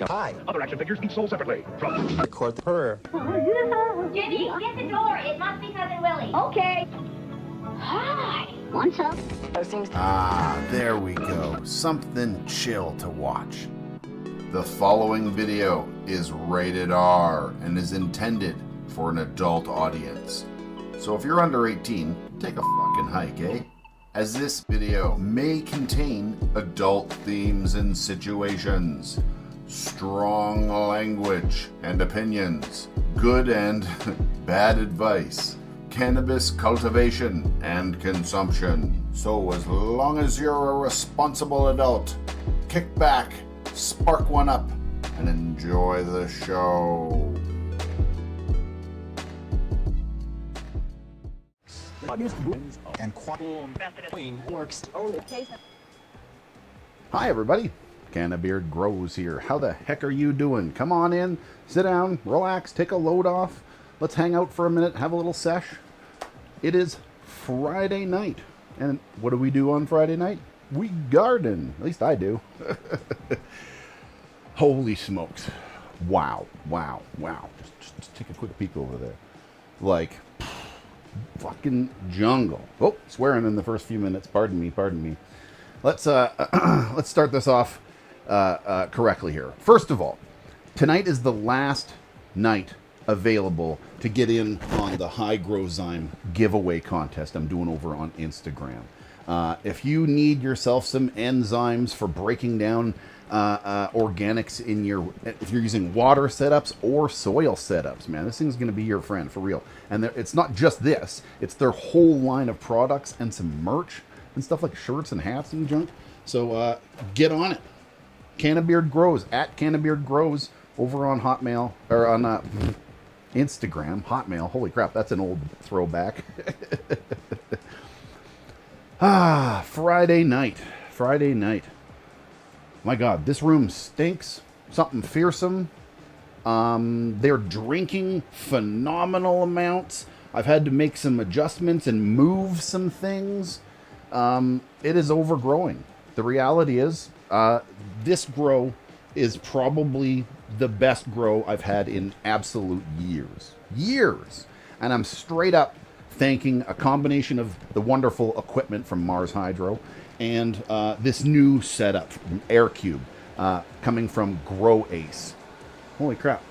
Hi. Other action figures each sold separately. Record the purr. Jenny, get the door. It must be Cousin Willie. Okay. Hi. What's up? Ah, there we go. Something chill to watch. The following video is rated R and is intended for an adult audience. So if you're under 18, take a fucking hike, eh? As this video may contain adult themes and situations, strong language and opinions, good and bad advice, cannabis cultivation and consumption. So as long as you're a responsible adult, kick back, spark one up, and enjoy the show. Hi everybody, Cannabeard Grows here. How the heck are you doing? Come on in, sit down, relax, take a load off. Let's hang out for a minute, have a little sesh. It is Friday night. And what do we do on Friday night? We garden. At least I do. Holy smokes. Wow, wow, wow. Just take a quick peek over there. Like, fucking jungle. Oh, swearing in the first few minutes. Pardon me, pardon me. Let's start this off correctly here. First of all, tonight is the last night available to get in on the High Growzyme giveaway contest I'm doing over on Instagram. If you need yourself some enzymes for breaking down organics in your, if you're using water setups or soil setups, man, this thing's going to be your friend for real. And it's not just this, it's their whole line of products and some merch and stuff like shirts and hats and junk. So get on it. Cannabeard Grows, at Cannabeard Grows over on Hotmail, or on Instagram. Hotmail, holy crap, that's an old throwback. Friday night. My God, this room stinks. Something fearsome. They're drinking phenomenal amounts. I've had to make some adjustments and move some things. It is overgrowing. The reality is, this grow is probably the best grow I've had in absolute years. And I'm straight up thanking a combination of the wonderful equipment from MARSHYDRO and this new setup from AIRCUBE coming from Grow Ace. Holy crap.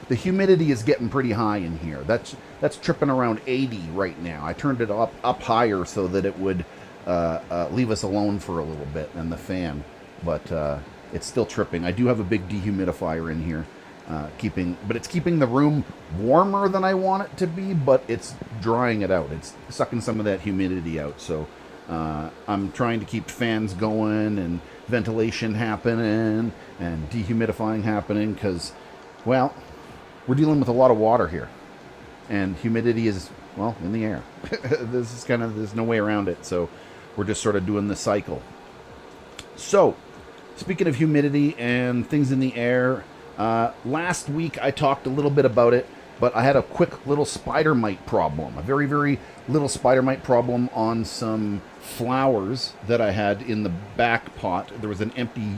The humidity is getting pretty high in here. That's tripping around 80 right now. I turned it up higher so that it would leave us alone for a little bit and the fan, but it's still tripping. I do have a big dehumidifier in here, but it's keeping the room warmer than I want it to be, but it's drying it out. It's sucking some of that humidity out. So I'm trying to keep fans going and ventilation happening and dehumidifying happening because, well, we're dealing with a lot of water here, and humidity is, well, in the air. There's no way around it. So we're just sort of doing the cycle. So speaking of humidity and things in the air, last week I talked a little bit about it, but I had a quick little spider mite problem, a very, very little spider mite problem on some flowers that I had in the back pot. There was an empty,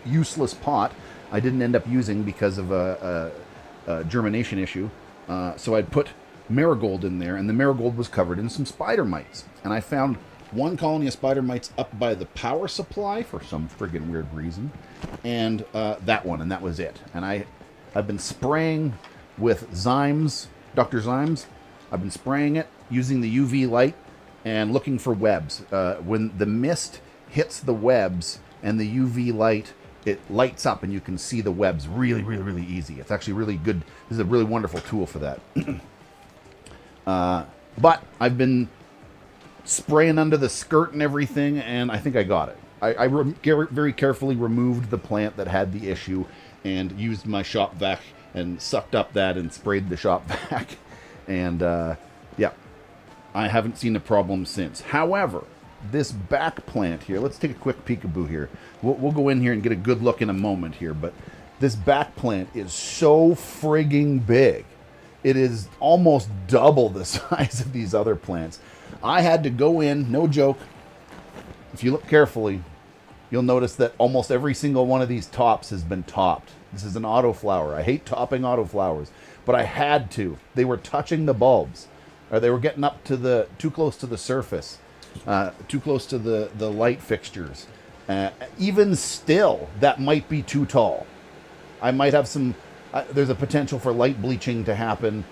useless pot I didn't end up using because of a germination issue. So I'd put marigold in there, and the marigold was covered in some spider mites. And I found one colony of spider mites up by the power supply for some friggin' weird reason, and that one, and that was it. And I've been spraying with Zymes, Dr. Zymes. I've been spraying it using the UV light and looking for webs. When the mist hits the webs and the UV light, it lights up and you can see the webs really, really, really easy. It's actually really good. This is a really wonderful tool for that. But I've been spraying under the skirt and everything, and I think I got it. I very carefully removed the plant that had the issue and used my shop vac and sucked up that and sprayed the shop vac. And yeah, I haven't seen a problem since. However, this back plant here, let's take a quick peekaboo here. We'll go in here and get a good look in a moment here, but this back plant is so frigging big. It is almost double the size of these other plants. I had to go in, no joke. If you look carefully, you'll notice that almost every single one of these tops has been topped. This is an autoflower. I hate topping autoflowers, but I had to. They were touching the bulbs, or they were getting up to too close to the surface, too close to the light fixtures. Even still, that might be too tall. I might have some. There's a potential for light bleaching to happen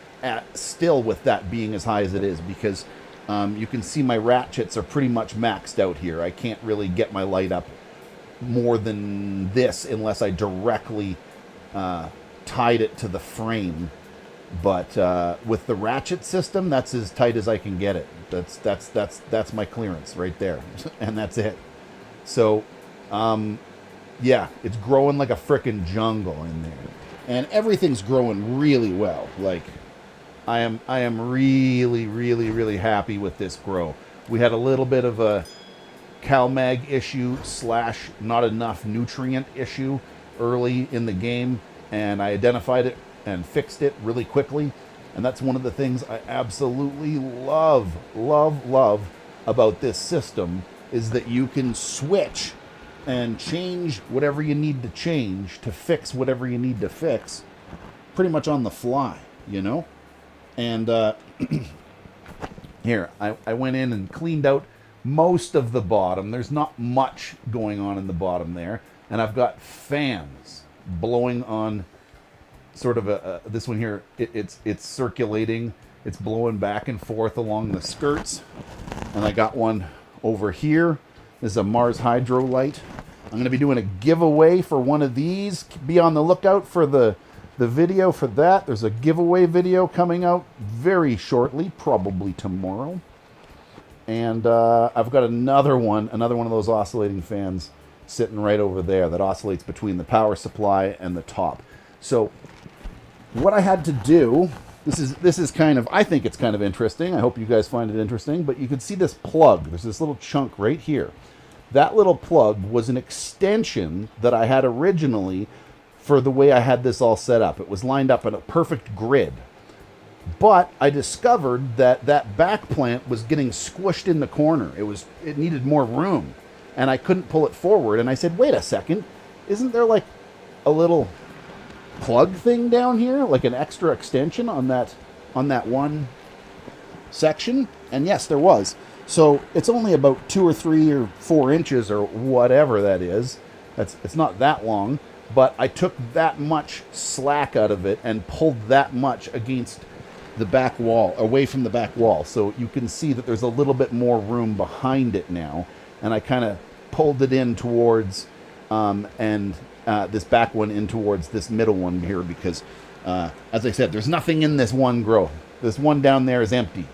still with that being as high as it is, because you can see my ratchets are pretty much maxed out here. I can't really get my light up more than this unless I directly tied it to the frame. But with the ratchet system, that's as tight as I can get it. That's my clearance right there, and that's it. So yeah, it's growing like a frickin' jungle in there, and everything's growing really well. Like I am really, really, really happy with this grow. We had a little bit of a CalMag issue / not enough nutrient issue early in the game, and I identified it and fixed it really quickly. And that's one of the things I absolutely love about this system, is that you can switch and change whatever you need to change to fix whatever you need to fix pretty much on the fly, you know? And here, I went in and cleaned out most of the bottom. There's not much going on in the bottom there. And I've got fans blowing on sort of this one here. It's circulating. It's blowing back and forth along the skirts. And I got one over here. This is a MARSHYDRO light. I'm going to be doing a giveaway for one of these. Be on the lookout for the video for that. There's a giveaway video coming out very shortly, probably tomorrow. And I've got another one of those oscillating fans sitting right over there that oscillates between the power supply and the top. So what I had to do, this is kind of, I think it's kind of interesting. I hope you guys find it interesting, but you can see this plug. There's this little chunk right here. That little plug was an extension that I had originally for the way I had this all set up. It was lined up in a perfect grid. But I discovered that that back plant was getting squished in the corner. It needed more room, and I couldn't pull it forward. And I said, wait a second, isn't there like a little plug thing down here, like an extra extension on that on that one section? And yes, there was. So it's only about 2 or 3 or 4 inches or whatever that is. It's not that long, but I took that much slack out of it and pulled that much against the back wall, away from the back wall. So you can see that there's a little bit more room behind it now. And I kind of pulled it in towards, this back one in towards this middle one here because, as I said, there's nothing in this one grow. This one down there is empty.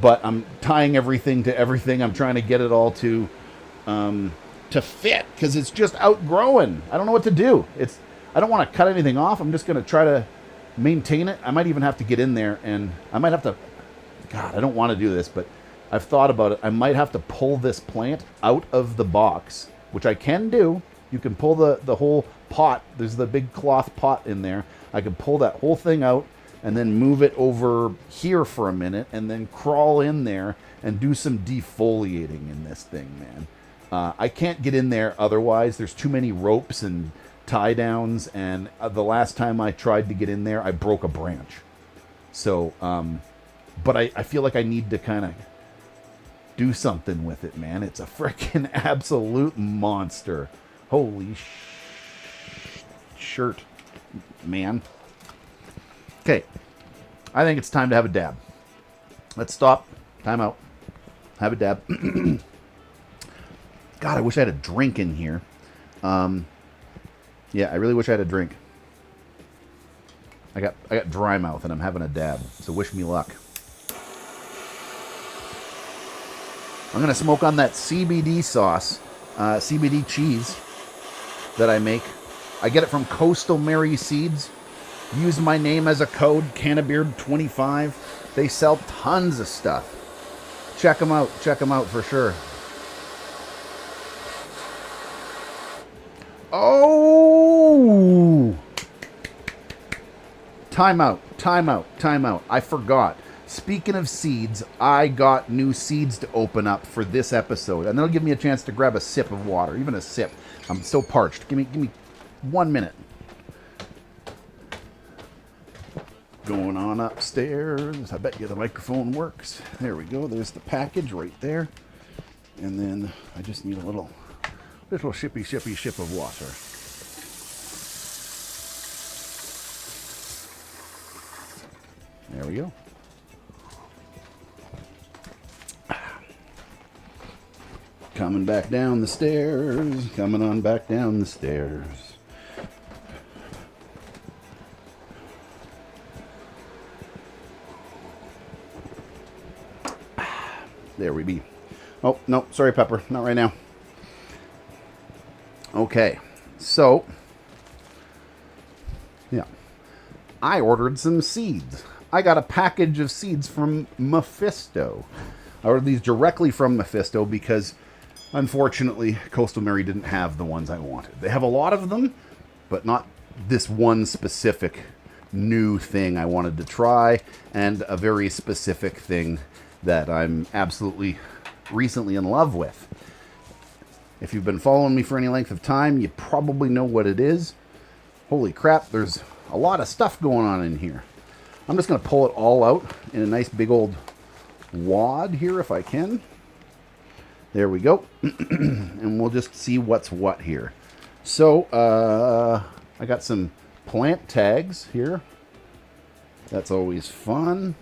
But I'm tying everything to everything. I'm trying to get it all to fit because it's just outgrowing. I don't know what to do. I don't want to cut anything off. I'm just going to try to maintain it. I might even have to get in there and I might have to, God, I don't want to do this, but I've thought about it. I might have to pull this plant out of the box, which I can do. You can pull the whole pot. There's the big cloth pot in there. I can pull that whole thing out and then move it over here for a minute and then crawl in there and do some defoliating in this thing, man. I can't get in there otherwise. There's too many ropes and tie downs, and the last time I tried to get in there, I broke a branch. So, but I feel like I need to kind of do something with it, man. It's a freaking absolute monster. Holy shirt, man. Okay, I think it's time to have a dab. Let's stop. Time out. Have a dab. God, I wish I had a drink in here. Yeah, I really wish I had a drink. I got dry mouth and I'm having a dab, so wish me luck. I'm gonna smoke on that CBD sauce, CBD cheese that I make. I get it from Coastal Mary Seeds. Use my name as a code, Cannabeard25. They sell tons of stuff. Check them out. Check them out for sure. Oh! Time out. I forgot. Speaking of seeds, I got new seeds to open up for this episode. And that'll give me a chance to grab a sip of water. Even a sip. I'm so parched. Give me 1 minute. Going on upstairs. I bet you the microphone works. There we go. There's the package right there. And then I just need a little shippy ship of water. There we go. Coming back down the stairs. Coming on back down the stairs. There we be. Oh, no, sorry, Pepper. Not right now. Okay, so, yeah. I ordered some seeds. I got a package of seeds from Mephisto. I ordered these directly from Mephisto because, unfortunately, Coastal Mary didn't have the ones I wanted. They have a lot of them, but not this one specific new thing I wanted to try, and a very specific thing that I'm absolutely recently in love with. If you've been following me for any length of time, you probably know what it is. Holy crap, there's a lot of stuff going on in here. I'm just going to pull it all out in a nice big old wad here if I can. There we go. And we'll just see what's what here. So, I got some plant tags here. That's always fun.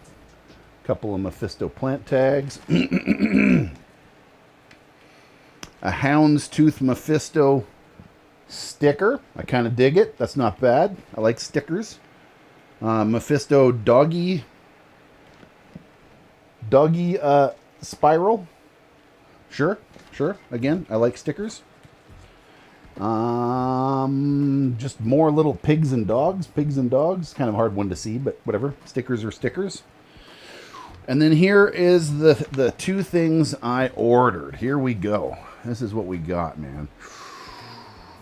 Couple of Mephisto plant tags. A houndstooth Mephisto sticker. I kind of dig it. That's not bad. I like stickers. Mephisto doggy spiral. Sure. Again, I like stickers. Just more little pigs and dogs. Kind of a hard one to see, but whatever. Stickers are stickers. And then here is the two things I ordered. Here we go. This is what we got, man.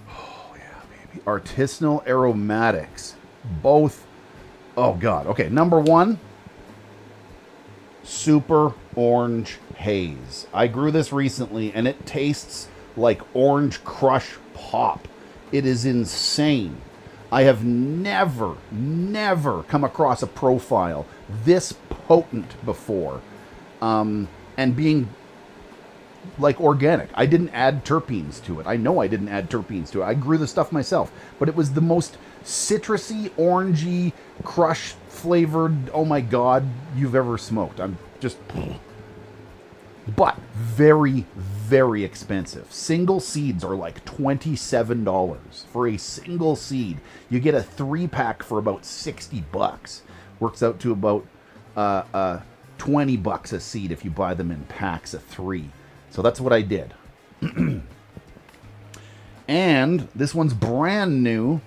Oh, yeah, baby. Artisanal aromatics. Both. Oh, God. Okay, number one. Super Orange Haze. I grew this recently, and it tastes like Orange Crush Pop. It is insane. I have never come across a profile this potent before. And being like organic. I didn't add terpenes to it. I know I didn't add terpenes to it. I grew the stuff myself. But it was the most citrusy, orangey, crush flavored, oh my God, you've ever smoked. I'm just... But very, very expensive. Single seeds are like $27 for a single seed. You get a 3-pack for about $60. Works out to about $20 a seed if you buy them in packs of 3. So that's what I did. And this one's brand new.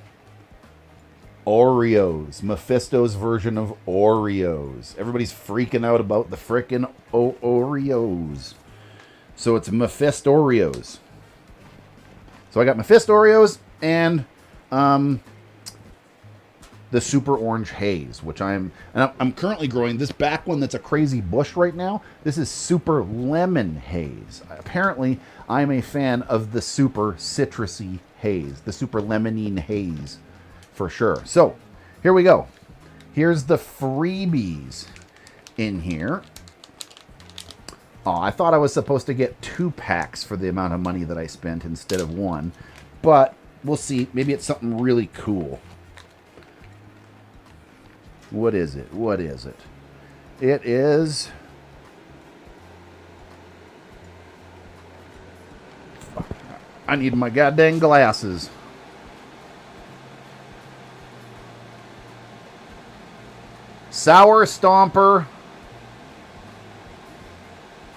Oreos. Mephisto's version of Oreos. Everybody's freaking out about the frickin' Oreos. So it's Mephisto Oreos. So I got Mephisto Oreos and the Super Orange Haze, which I'm currently growing. This back one that's a crazy bush right now, this is Super Lemon Haze. Apparently, I'm a fan of the Super Citrusy Haze, the Super Lemonine Haze, for sure. So, here we go. Here's the freebies in here. Oh, I thought I was supposed to get 2 packs for the amount of money that I spent instead of 1. But, we'll see. Maybe it's something really cool. What is it? What is it? It is... I need my goddamn glasses. Sour Stomper,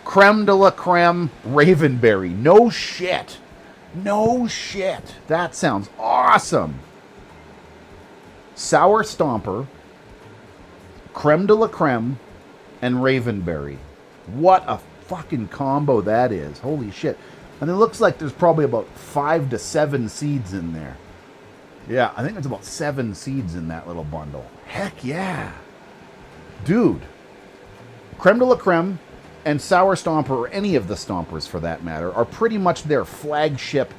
Creme de la Creme, Ravenberry. No shit. No shit. That sounds awesome. Sour Stomper, Creme de la Creme, and Ravenberry. What a fucking combo that is. Holy shit. And it looks like there's probably about 5 to 7 seeds in there. Yeah, I think there's about 7 seeds in that little bundle. Heck yeah. Dude. Creme de la Creme and Sour Stomper, or any of the Stompers for that matter, are pretty much their flagship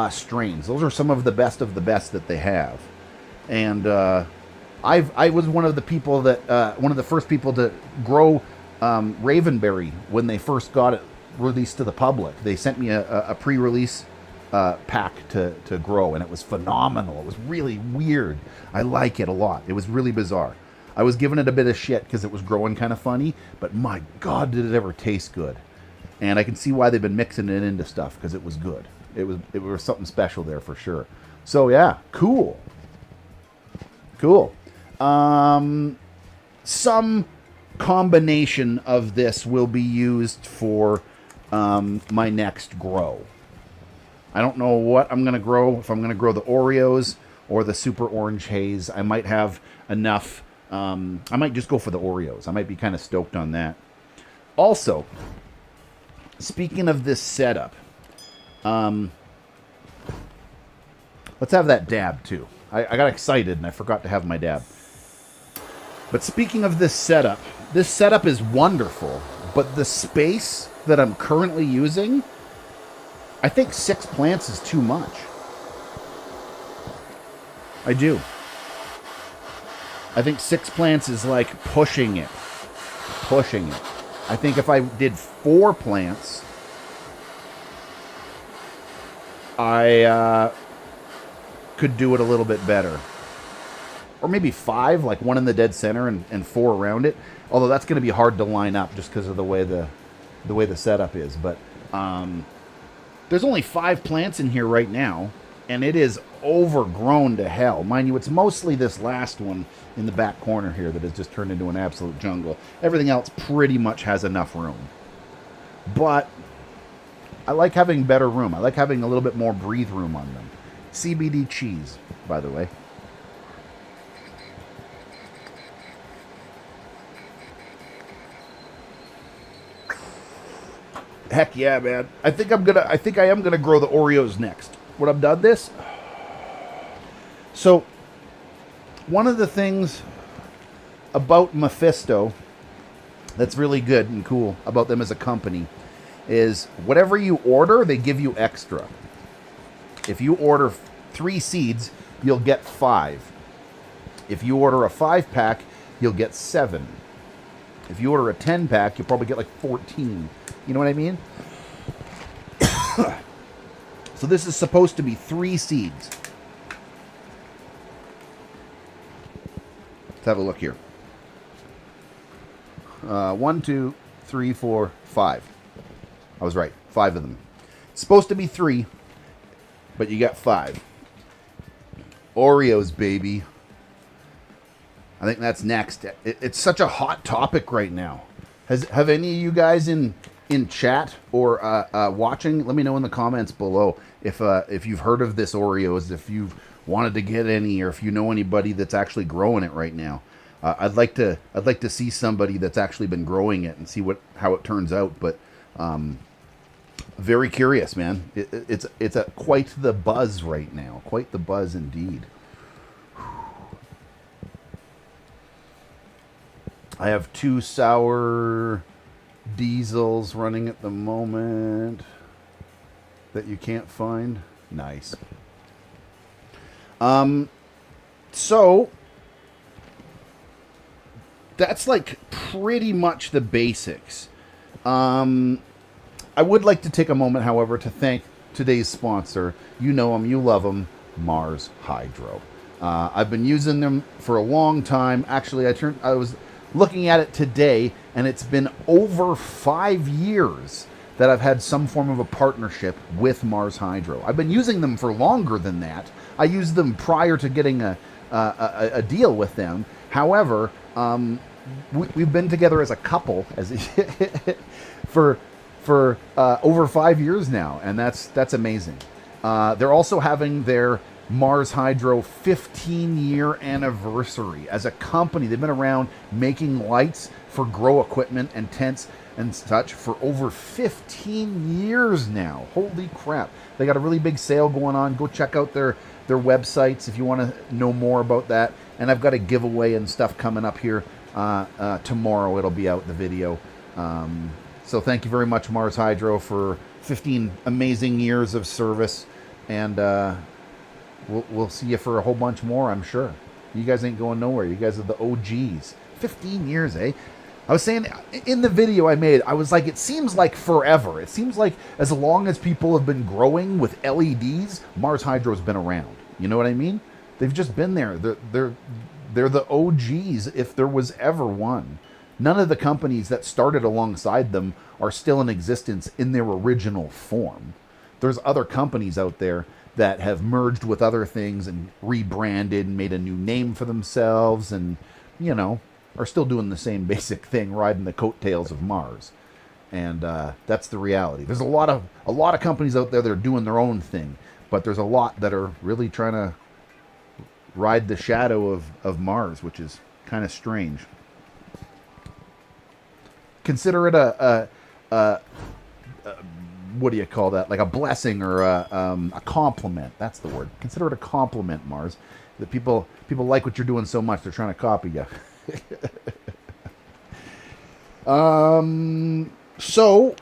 strains. Those are some of the best that they have. And I was one of the people that one of the first people to grow Ravenberry when they first got it released to the public. They sent me a pre-release pack to grow, and it was phenomenal. It was really weird. I like it a lot. It was really bizarre. I was giving it a bit of shit because it was growing kind of funny, but my God, did it ever taste good. And I can see why they've been mixing it into stuff, because it was good. It was something special there for sure. So yeah, cool. Cool. Some combination of this will be used for my next grow. I don't know what I'm going to grow, if I'm going to grow the Oreos or the Super Orange Haze. I might have enough. I might just go for the Oreos. I might be kind of stoked on that. Also, speaking of this setup, let's have that dab too. I got excited and I forgot to have my dab. But speaking of this setup is wonderful, but the space that I'm currently using, I think 6 plants is too much. I do. I think 6 plants is like pushing it. Pushing it. I think if I did 4 plants, I could do it a little bit better. Or maybe 5, like 1 in the dead center and 4 around it. Although that's going to be hard to line up just because of the way the setup is. But there's only 5 plants in here right now, and it is overgrown to hell. Mind you, it's mostly this last one in the back corner here that has just turned into an absolute jungle. Everything else pretty much has enough room. But I like having better room. I like having a little bit more breathe room on them. CBD cheese, by the way. Heck yeah, man. I think I am gonna grow the Oreos next. When I'm done this. So, one of the things about Mephisto that's really good and cool about them as a company is whatever you order, they give you extra. If you order 3 seeds, you'll get 5. If you order a 5-pack, you'll get 7. If you order a 10-pack, you'll probably get like 14. You know what I mean? So this is supposed to be 3 seeds. Let's have a look here. 1, 2, 3, 4, 5. I was right. 5 of them. It's supposed to be 3, but you got 5. Oreos, baby. I think that's next. It's such a hot topic right now. Have any of you guys in chat or watching? Let me know in the comments below if you've heard of this Oreos, if you've wanted to get any, or if you know anybody that's actually growing it right now. I'd like to see somebody that's actually been growing it and see how it turns out. But very curious, man. It's quite the buzz right now. Quite the buzz indeed. I have 2 sour diesels running at the moment that you can't find. Nice. So that's like pretty much the basics. I would like to take a moment, however, to thank today's sponsor. You know them, you love them, MARSHYDRO. I've been using them for a long time. Actually, I was looking at it today, and it's been over 5 years that I've had some form of a partnership with MARSHYDRO. I've been using them for longer than that. I used them prior to getting a deal with them. However, we've been together as a couple for over 5 years now, and that's amazing. They're also having their MARSHYDRO 15-year anniversary as a company. They've been around making lights for grow equipment and tents and such for over 15 years now. Holy crap. They got a really big sale going on. Go check out their websites if you want to know more about that. And I've got a giveaway and stuff coming up here tomorrow. It'll be out, the video. So thank you very much, MARSHYDRO, for 15 amazing years of service. And we'll see you for a whole bunch more, I'm sure. You guys ain't going nowhere. You guys are the OGs. 15 years, eh? I was saying in the video I made, I was like, it seems like forever. It seems like as long as people have been growing with LEDs, MARSHYDRO's been around. You know what I mean? They've just been there. They're the OGs if there was ever one. None of the companies that started alongside them are still in existence in their original form. There's other companies out there that have merged with other things and rebranded and made a new name for themselves and, you know, are still doing the same basic thing, riding the coattails of Mars. And that's the reality. There's a lot of companies out there that are doing their own thing, but there's a lot that are really trying to ride the shadow of Mars, which is kind of strange. Consider it a what do you call that? Like a blessing or a compliment. That's the word. Consider it a compliment, Mars. That people like what you're doing so much, they're trying to copy you. So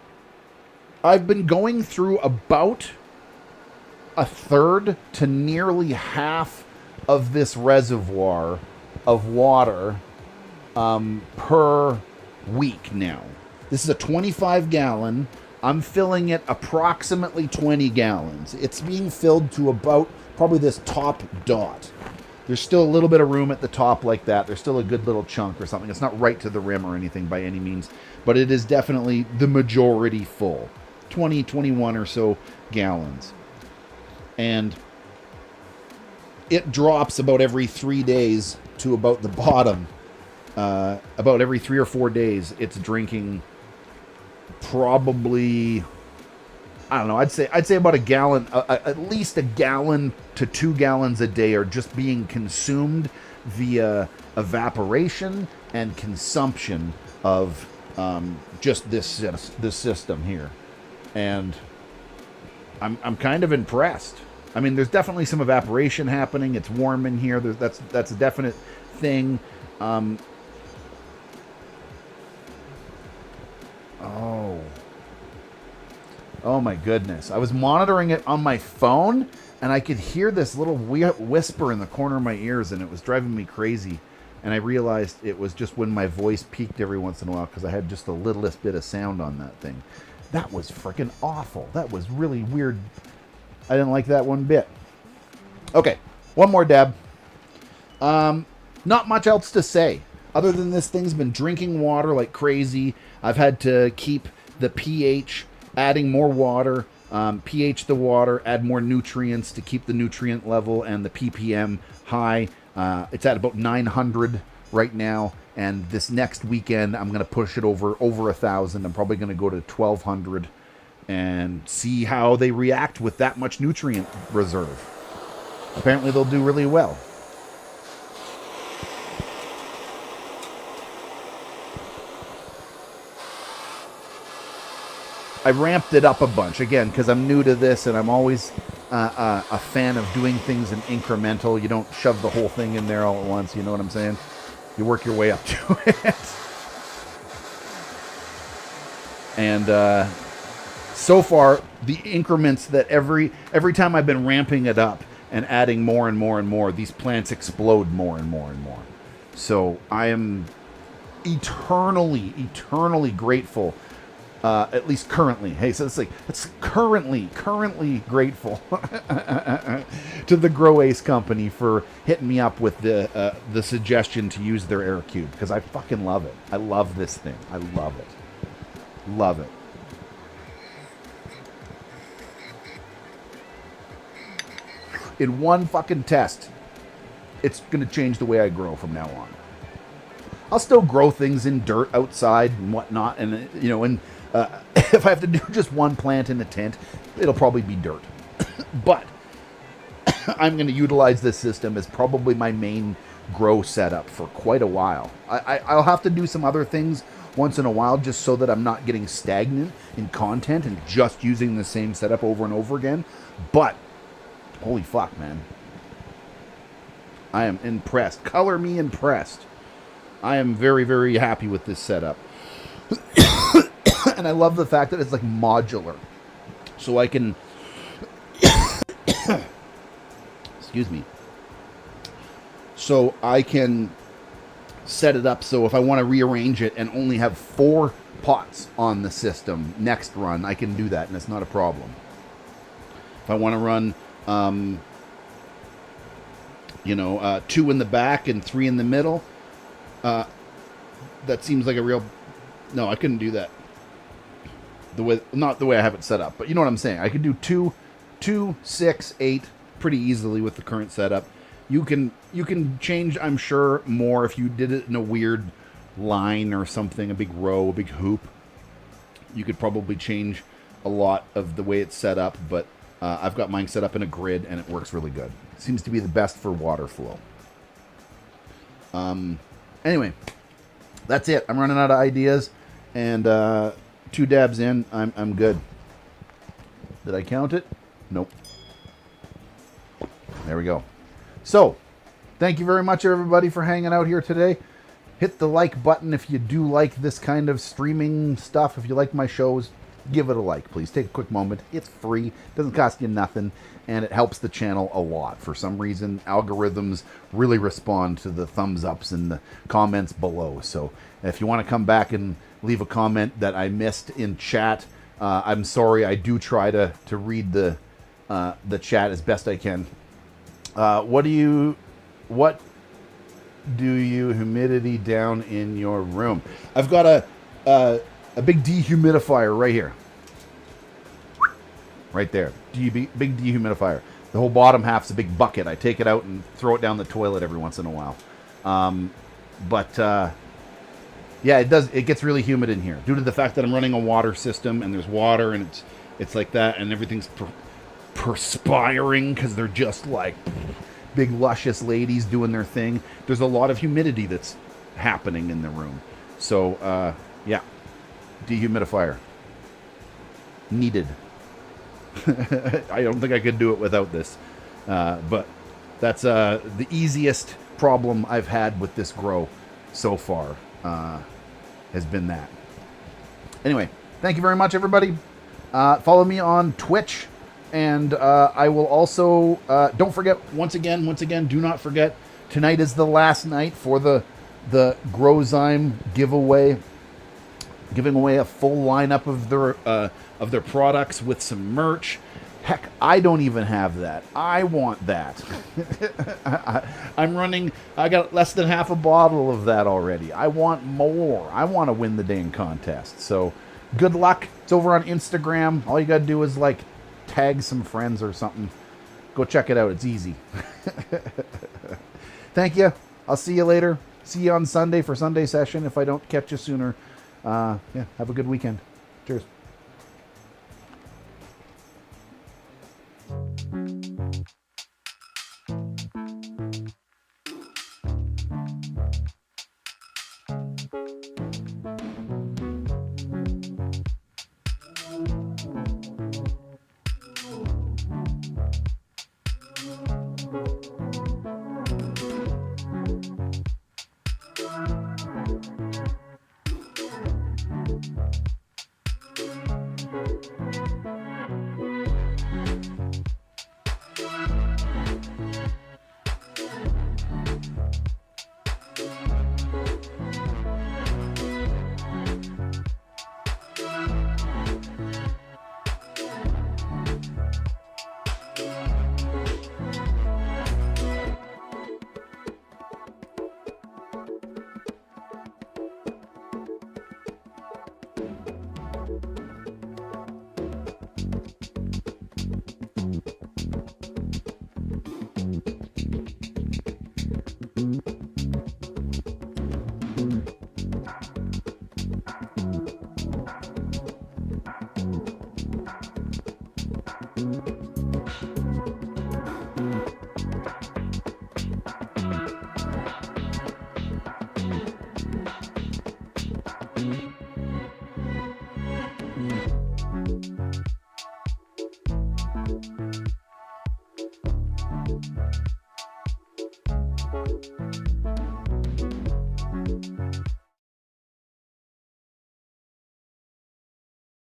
I've been going through about a third to nearly half of this reservoir of water per week now. This is a 25-gallon. I'm filling it approximately 20 gallons. It's being filled to about probably this top dot. There's still a little bit of room at the top like that. There's still a good little chunk or something. It's not right to the rim or anything by any means, but it is definitely the majority full. 20, 21 or so gallons. And it drops about every 3 days to about the bottom. About every 3 or 4 days, it's drinking probably, I don't know, I'd say about a gallon, at least a gallon to 2 gallons a day are just being consumed via evaporation and consumption of just this system here. And I'm kind of impressed. I mean, there's definitely some evaporation happening. It's warm in here. That's a definite thing. Oh my goodness. I was monitoring it on my phone, and I could hear this little whisper in the corner of my ears, and it was driving me crazy. and I realized it was just when my voice peaked every once in a while because I had just the littlest bit of sound on that thing. That was freaking awful. That was really weird. I didn't like that one bit. Okay, one more dab. Not much else to say other than this thing's been drinking water like crazy. I've had to keep the pH, adding more water, pH the water, add more nutrients to keep the nutrient level and the ppm high. It's at about 900 right now, and this next weekend I'm going to push it over 1,000. I'm probably going to go to 1,200 and see how they react with that much nutrient reserve. Apparently they'll do really well. I ramped it up a bunch, again, because I'm new to this, and I'm always a fan of doing things in incremental. You don't shove the whole thing in there all at once, you know what I'm saying? You work your way up to it. And so far, the increments that every time I've been ramping it up and adding more and more and more, these plants explode more and more and more. So I am eternally grateful. At least currently. Hey, so it's currently grateful to the Grow Ace company for hitting me up with the suggestion to use their AirCube, because I fucking love it. I love this thing. I love it. Love it. In one fucking test, it's gonna change the way I grow from now on. I'll still grow things in dirt outside and whatnot, and you know, and if I have to do just one plant in a tent, it'll probably be dirt. But I'm going to utilize this system as probably my main grow setup for quite a while. I'll have to do some other things once in a while just so that I'm not getting stagnant in content and just using the same setup over and over again. But holy fuck, man. I am impressed. Color me impressed. I am very happy with this setup. And I love the fact that it's like modular. So I can excuse me. So I can set it up so if I want to rearrange it and only have 4 pots on the system next run, I can do that and it's not a problem. If I want to run 2 in the back and 3 in the middle, that seems like a real... No, I couldn't do that. Not the way I have it set up, but you know what I'm saying. I could do 2, 6, 8 pretty easily with the current setup. You can change, I'm sure, more if you did it in a weird line or something, a big row, a big hoop. You could probably change a lot of the way it's set up, but I've got mine set up in a grid and it works really good. It seems to be the best for water flow. Anyway, that's it. I'm running out of ideas, and 2 dabs in, I'm good. Did I count it? Nope. There we go. So, thank you very much, everybody, for hanging out here today. Hit the like button if you do like this kind of streaming stuff. If you like my shows, give it a like, please. Take a quick moment. It's free. Doesn't cost you nothing, and it helps the channel a lot. For some reason, algorithms really respond to the thumbs ups and the comments below. So, if you want to come back and leave a comment that I missed in chat, I'm sorry. I do try to read the chat as best I can. What do you humidity down in your room? I've got a big dehumidifier right here, right there. Big dehumidifier. The whole bottom half's a big bucket. I take it out and throw it down the toilet every once in a while. Yeah, it gets really humid in here due to the fact that I'm running a water system and there's water and it's like that, and everything's perspiring because they're just like big luscious ladies doing their thing. There's a lot of humidity that's happening in the room. So yeah, dehumidifier needed. I don't think I could do it without this, but that's the easiest problem I've had with this grow so far. Has been that. Anyway, thank you very much, everybody. Follow me on Twitch, and I will also don't forget, once again, do not forget, tonight is the last night for the the Growzyme giveaway, giving away a full lineup of their products with some merch. Heck, I don't even have that. I want that. I got less than half a bottle of that already. I want more. I want to win the dang contest. So good luck. It's over on Instagram. All you got to do is like tag some friends or something. Go check it out. It's easy. Thank you. I'll see you later. See you on Sunday for Sunday session if I don't catch you sooner. Yeah, have a good weekend. Cheers.